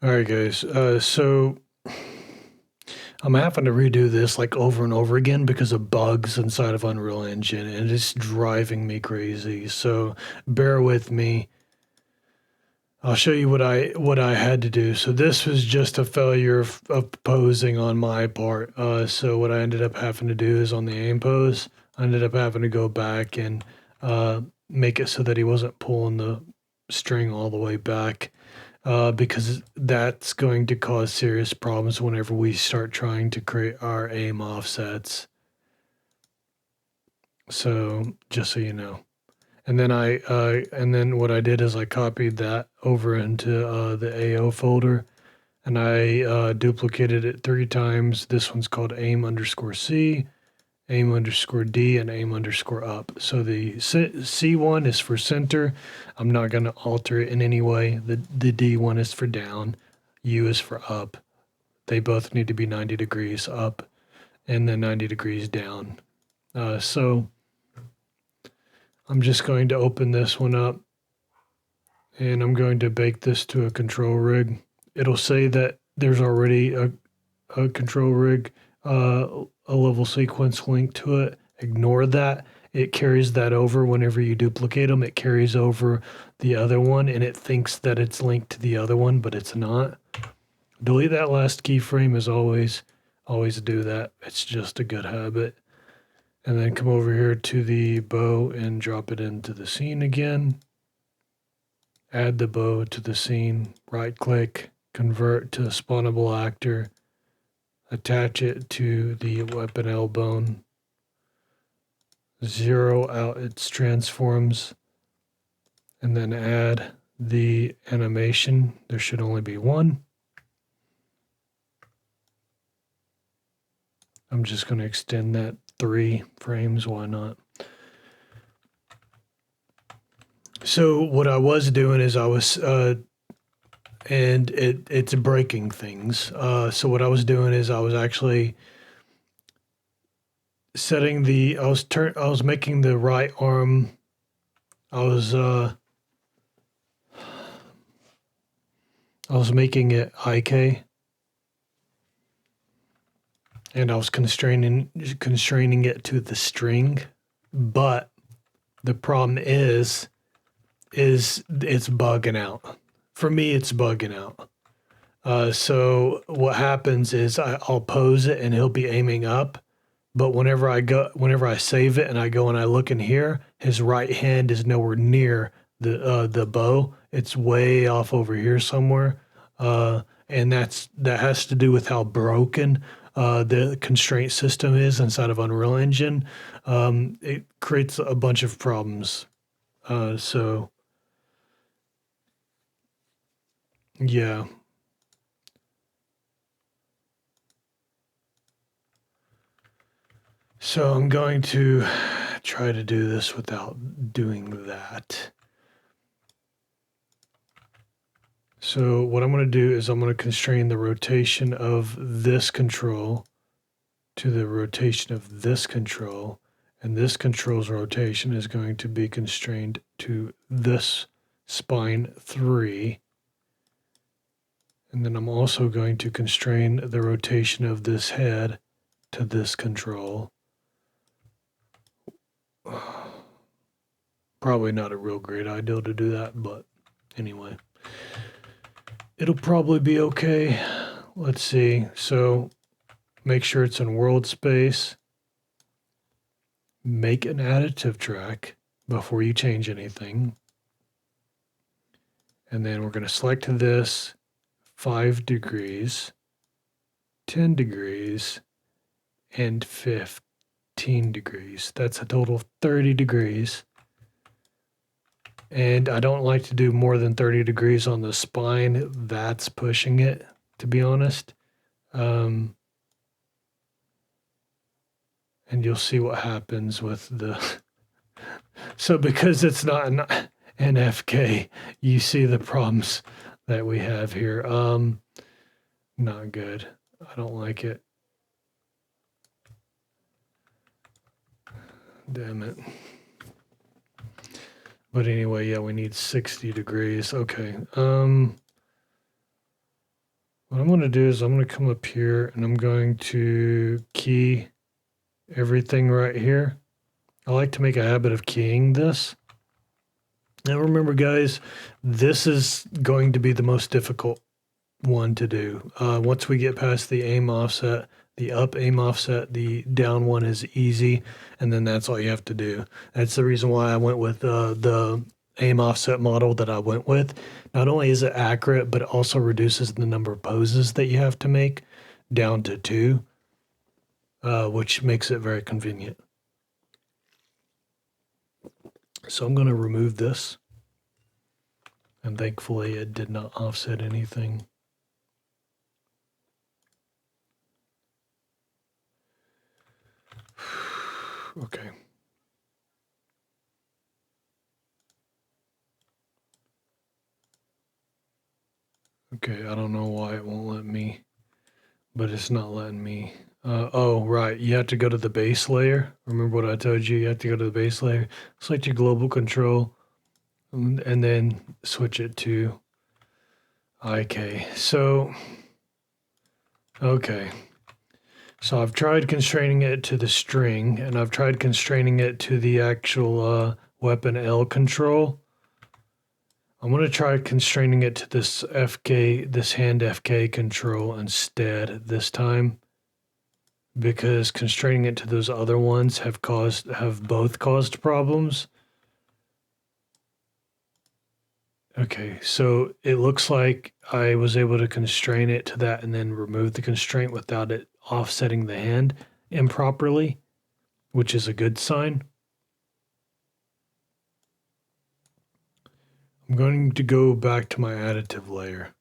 All right, guys. So I'm having to redo this like over and over again because of bugs inside of Unreal Engine, and it's driving me crazy. So bear with me. I'll show you what I had to do. So this was just a failure of posing on my part. So what I ended up having to do is on the aim pose, I ended up having to go back and make it so that he wasn't pulling the string all the way back. Because that's going to cause serious problems whenever we start trying to create our aim offsets. So just so you know. And then what I did is I copied that over into the AO folder, and I duplicated it 3 times. This one's called aim underscore C, aim underscore D, and aim underscore up. So the C one is for center. I'm not going to alter it in any way. The D one is for down. U is for up. They both need to be 90 degrees up and then 90 degrees down. So I'm just going to open this one up and I'm going to bake this to a control rig. It'll say that there's already a control rig, a level sequence linked to it. Ignore that. It carries that over whenever you duplicate them. It carries over the other one and it thinks that it's linked to the other one, but it's not. Delete that last keyframe as always. Always do that. It's just a good habit. And then come over here to the bow and drop it into the scene again. Add the bow to the scene. Right click, convert to a spawnable actor. Attach it to the weapon L bone. Zero out its transforms. And then add the animation. There should only be one. I'm just going to extend that 3 frames. Why not? So what I was doing is I was, and it's breaking things. So what I was doing is I was actually setting I was making the right arm. I was making it IK, and I was constraining it to the string, but the problem is it's bugging out. For me, it's bugging out. So what happens is I'll pose it and he'll be aiming up, but whenever I save it and I go and I look in here, his right hand is nowhere near the bow. It's way off over here somewhere, and that has to do with how broken the constraint system is inside of Unreal Engine. It creates a bunch of problems. So yeah. So I'm going to try to do this without doing that. So what I'm going to do is I'm going to constrain the rotation of this control to the rotation of this control, and this control's rotation is going to be constrained to this spine 3. And then I'm also going to constrain the rotation of this head to this control. Probably not a real great idea to do that, but anyway. It'll probably be okay. Let's see. So make sure it's in world space. Make an additive track before you change anything. And then we're going to select this 5 degrees, 10 degrees, and 15 degrees. That's a total of 30 degrees. And I don't like to do more than 30 degrees on the spine. That's pushing it, to be honest. And you'll see what happens with the... So because it's not an NFK, you see the problems that we have here. Not good. I don't like it. Damn it. But anyway, yeah, we need 60 degrees. Okay. What I'm going to do is I'm going to come up here and I'm going to key everything right here. I like to make a habit of keying this. Now remember guys, this is going to be the most difficult one to do. Once we get past the aim offset, the up aim offset, the down one is easy, and then that's all you have to do. That's the reason why I went with the aim offset model that I went with. Not only is it accurate, but it also reduces the number of poses that you have to make down to 2, which makes it very convenient. So I'm going to remove this, and thankfully it did not offset anything. Okay. Okay, I don't know why it won't let me, but it's not letting me. Oh, right. You have to go to the base layer. Remember what I told you? You have to go to the base layer, select your global control, and then switch it to IK. So, okay. So I've tried constraining it to the string, and I've tried constraining it to the actual weapon L control. I'm going to try constraining it to this FK, this hand FK control instead this time, because constraining it to those other ones have both caused problems. Okay, so it looks like I was able to constrain it to that and then remove the constraint without it offsetting the hand improperly, which is a good sign. I'm going to go back to my additive layer.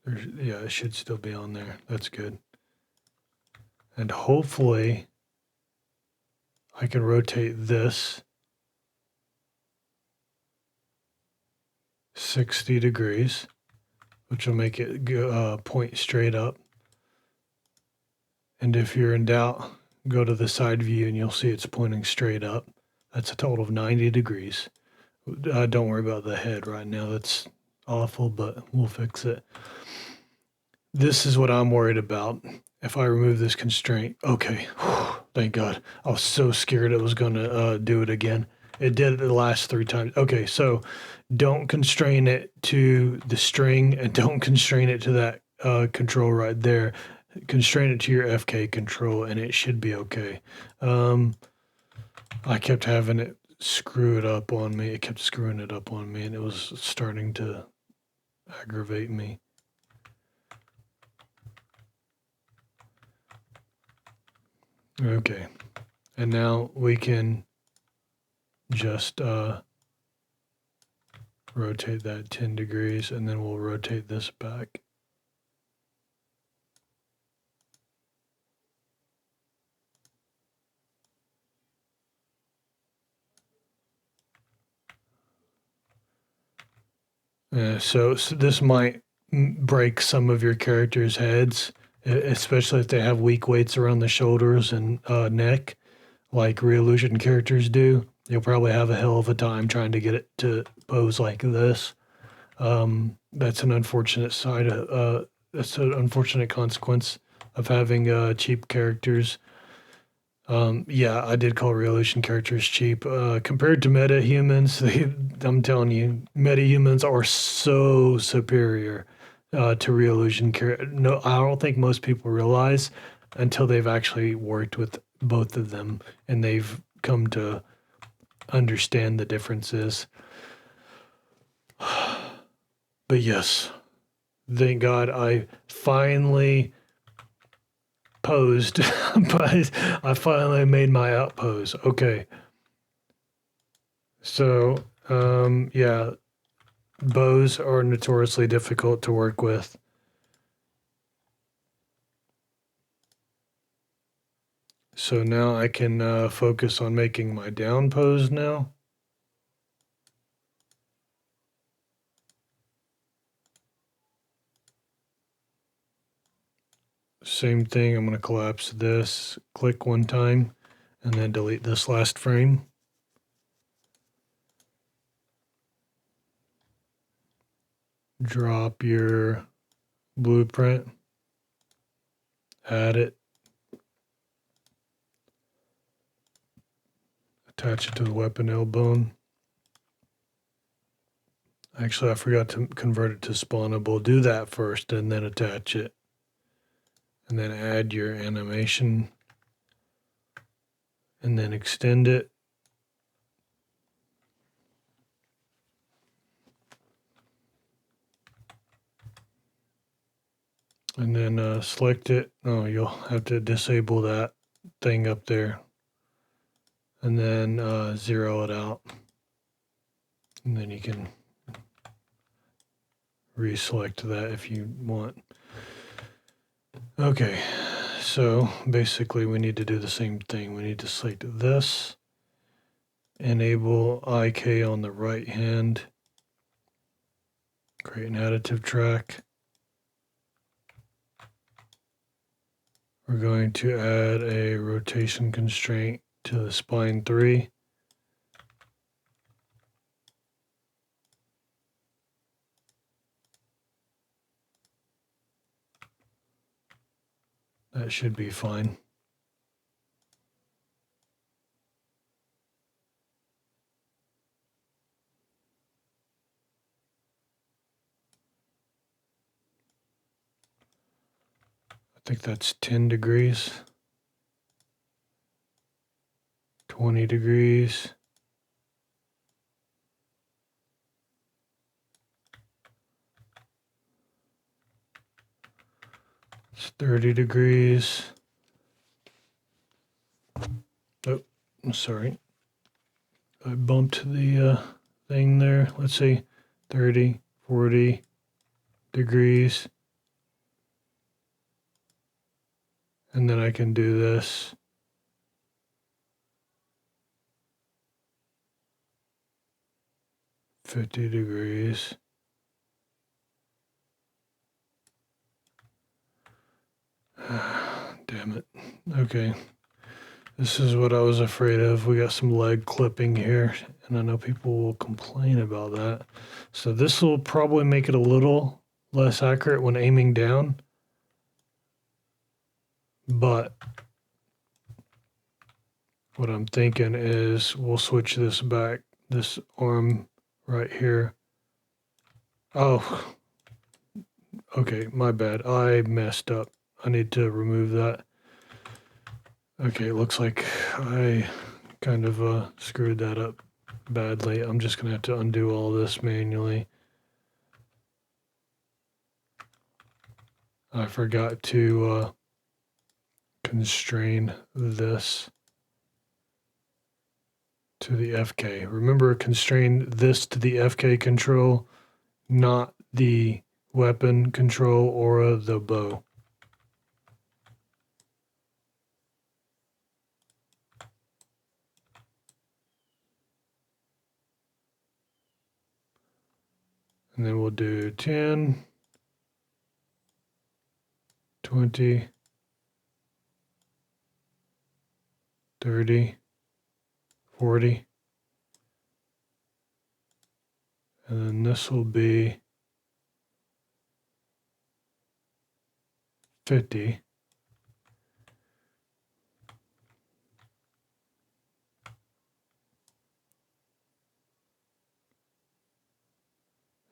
Yeah, it should still be on there. That's good. And hopefully I can rotate this 60 degrees, which will make it point straight up. And if you're in doubt, go to the side view and you'll see it's pointing straight up. That's a total of 90 degrees. Don't worry about the head right now. That's awful, but we'll fix it. This is what I'm worried about. If I remove this constraint, okay, thank God. I was so scared it was going to do it again. It did it the last 3 times. Okay, so don't constrain it to the string and don't constrain it to that control right there. Constrain it to your FK control and it should be okay. I kept having it screw it up on me. It kept screwing it up on me and it was starting to aggravate me. Okay, and now we can just rotate that 10 degrees and then we'll rotate this back. So this might break some of your characters' heads, especially if they have weak weights around the shoulders and neck, like Realusion characters do. You'll probably have a hell of a time trying to get it to pose like this. That's an unfortunate side. That's an unfortunate consequence of having cheap characters. Yeah, I did call Realusion characters cheap. Compared to meta humans, I'm telling you, meta humans are so superior to Realusion characters. No, I don't think most people realize until they've actually worked with both of them and they've come to understand the differences. But yes, thank God I finally posed, but I finally made my outpose. Okay. So, yeah, bows are notoriously difficult to work with. So now I can focus on making my down pose now. Same thing, I'm going to collapse this, click one time, and then delete this last frame. drop your blueprint, add it, attach it to the weapon L bone. Actually, I forgot to convert it to spawnable. Do that first and then attach it. And then add your animation and then extend it. And then select it. Oh, you'll have to disable that thing up there. And then zero it out. And then you can reselect that if you want. Okay, so basically we need to do the same thing. We need to select this, enable IK on the right hand, create an additive track. We're going to add a rotation constraint to the spline 3. That should be fine. I think that's 10 degrees, 20 degrees, it's 30 degrees. Oh, I'm sorry. I bumped the thing there. Let's see, 30, 40 degrees. And then I can do this. $50 degrees. Damn it. Okay. This is what I was afraid of. We got some leg clipping here, and I know people will complain about that. So this will probably make it a little less accurate when aiming down. But what I'm thinking is we'll switch this back, this arm right here. Oh, okay, my bad. I messed up. I need to remove that. Okay, it looks like I kind of screwed that up badly. I'm just going to have to undo all this manually. I forgot to constrain this to the FK. Remember, constrain this to the FK control, not the weapon control or the bow. And then we'll do 10, 20, 30, 40. And then this will be 50.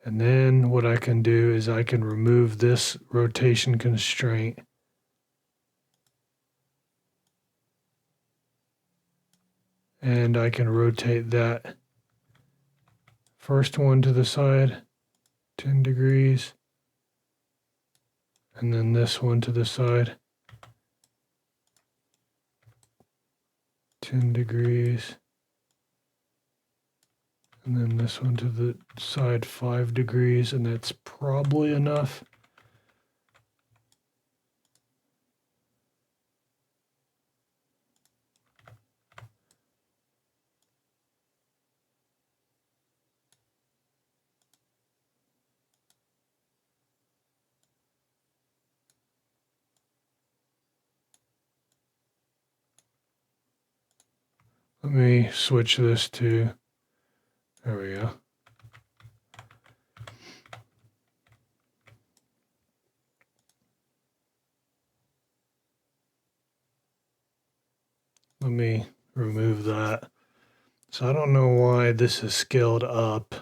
And then what I can do is I can remove this rotation constraint. And I can rotate that first one to the side, 10 degrees. And then this one to the side, 10 degrees. And then this one to the side, 5 degrees. And that's probably enough. Let me switch this to, there we go. me remove that. So I don't know why this is scaled up.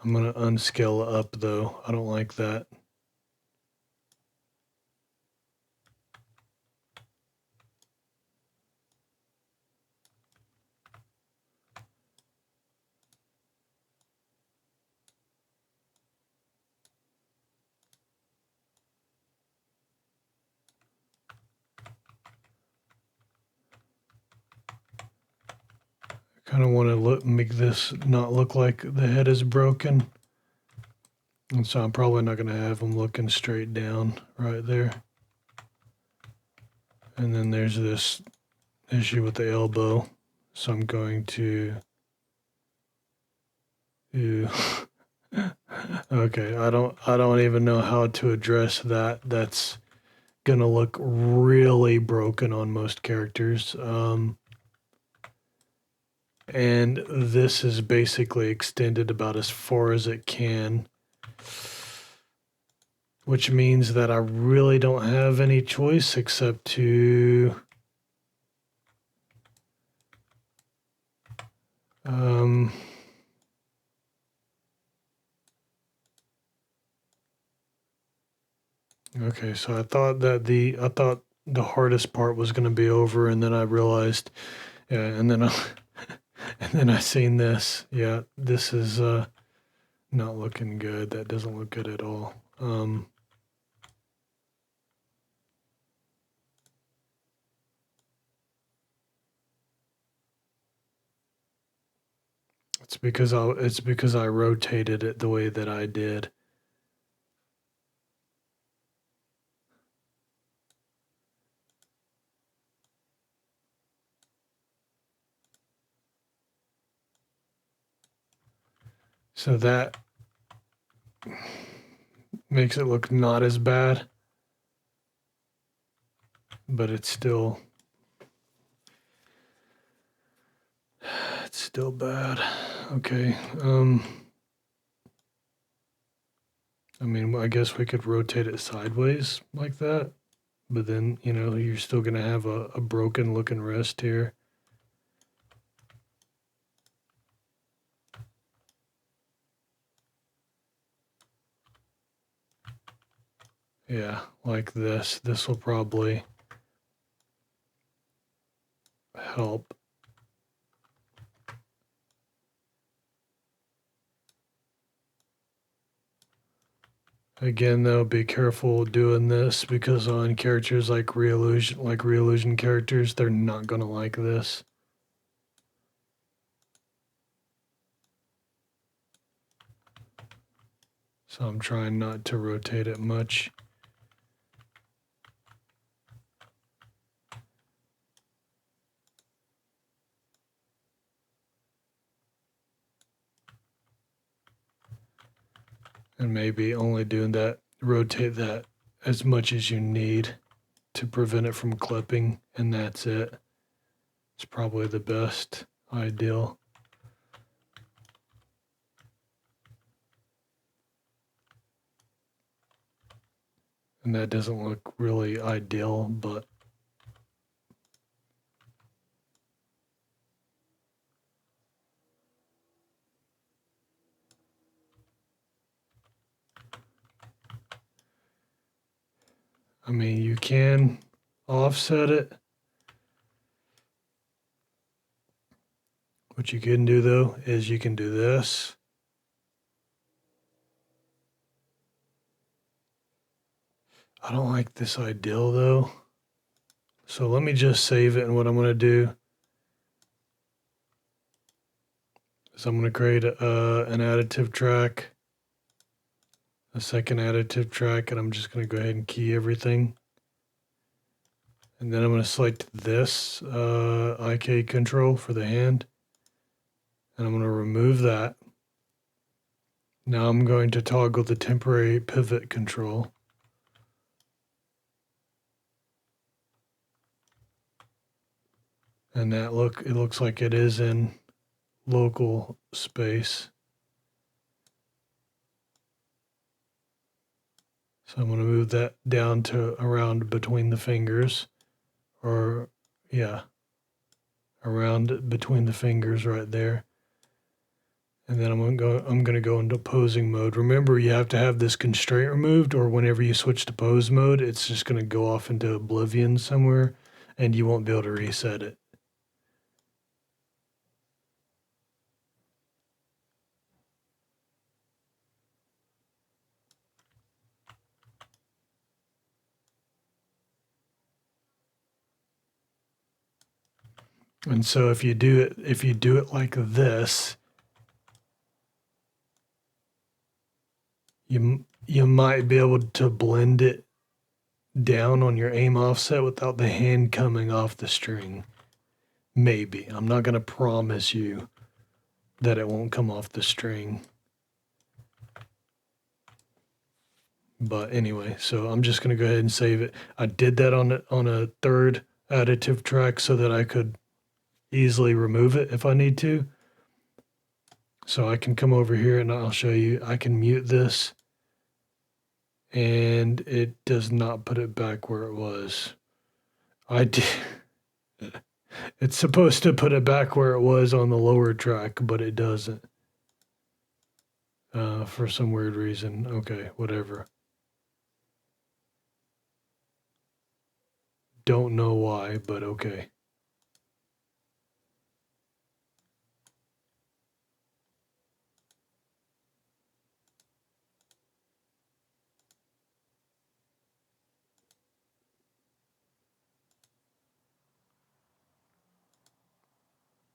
I'm going to unscale up though. I don't like that. Kind of want to make this not look like the head is broken. And so I'm probably not going to have them looking straight down right there. And then there's this issue with the elbow. So I'm going to do okay, I don't even know how to address that. That's going to look really broken on most characters. And this is basically extended about as far as it can, which means that I really don't have any choice except to okay, so I thought the hardest part was going to be over, and then I realized, yeah, and then and then I seen this. Yeah, this is not looking good. That doesn't look good at all. It's because I rotated it the way that I did. So that makes it look not as bad, but it's still bad. Okay. I mean, I guess we could rotate it sideways like that, but then, you know, you're still going to have a broken looking wrist here. Yeah, like this. This will probably help. Again, though, be careful doing this because on characters like Reallusion characters, they're not going to like this. So I'm trying not to rotate it much. And maybe only doing that, rotate that as much as you need to prevent it from clipping, and that's it. It's probably the best ideal. And that doesn't look really ideal, but I mean, you can offset it. What you can do though is you can do this. I don't like this ideal though. So let me just save it, and what I'm going to do is I'm going to create an additive track, a second additive track, and I'm just going to go ahead and key everything. And then I'm going to select this IK control for the hand, and I'm going to remove that. Now I'm going to toggle the temporary pivot control. And it looks like it is in local space. So I'm going to move that down to around between the fingers, or yeah, around between the fingers right there. And then I'm gonna go into posing mode. Remember, you have to have this constraint removed, or whenever you switch to pose mode, it's just gonna go off into oblivion somewhere, and you won't be able to reset it. And so if you do it like this, you might be able to blend it down on your aim offset without the hand coming off the string. Maybe. I'm not going to promise you that it won't come off the string. But anyway, so I'm just going to go ahead and save it. I did that on a third additive track so that I could easily remove it if I need to. So I can come over here and I'll show you. I can mute this, and it does not put it back where it was. I did. It's supposed to put it back where it was on the lower track, but it doesn't. For some weird reason. Okay, whatever. Don't know why, but okay.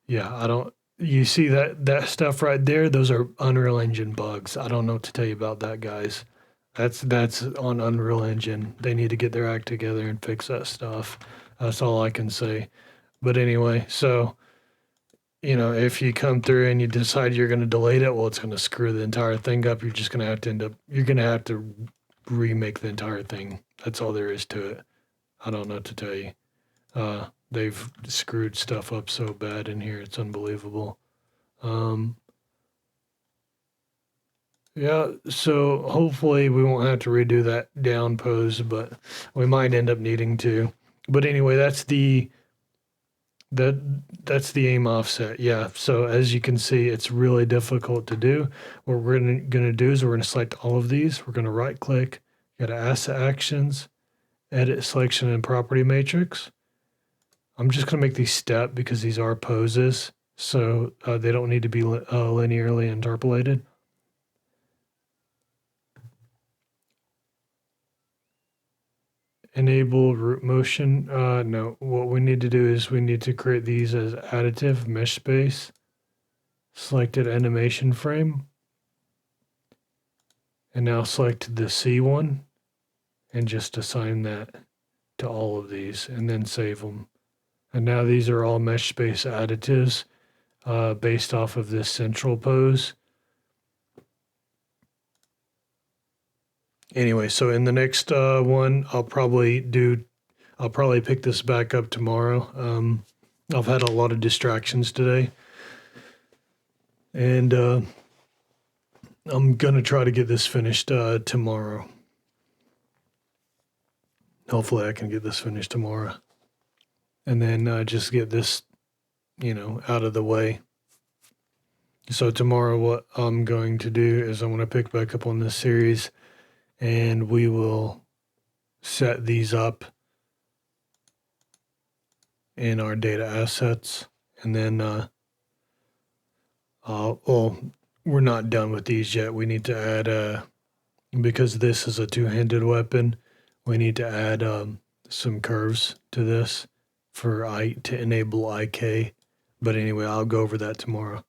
Yeah, I don't. You see that stuff right there? Those are Unreal Engine bugs. I don't know what to tell you about that, guys. That's on Unreal Engine. They need to get their act together and fix that stuff. That's all I can say. But anyway, so if you come through and you decide you're going to delete it, well, it's going to screw the entire thing up. You're just going to have to you're going to have to remake the entire thing. That's all there is to it. I don't know what to tell you. They've screwed stuff up so bad in here. It's unbelievable. Yeah, so hopefully we won't have to redo that down pose, but we might end up needing to. But anyway, that's the aim offset. Yeah, so as you can see, it's really difficult to do. What we're gonna do is we're gonna select all of these. We're gonna right click, go to asset actions, edit selection and property matrix. I'm just gonna make these step because these are poses, so they don't need to be linearly interpolated. Enable root motion. No, what we need to do is we need to create these as additive mesh space. Selected animation frame. And now select the C one and just assign that to all of these and then save them. And now these are all mesh space additives based off of this central pose. Anyway, so in the next one, I'll probably pick this back up tomorrow. I've had a lot of distractions today, and I'm gonna try to get this finished tomorrow. Hopefully, I can get this finished tomorrow, and then just get this, out of the way. So tomorrow, what I'm going to do is I'm going to pick back up on this series, and we will set these up in our data assets, and then well, we're not done with these yet. We need to add because this is a two-handed weapon, we need to add some curves to this to enable IK. But anyway, I'll go over that tomorrow.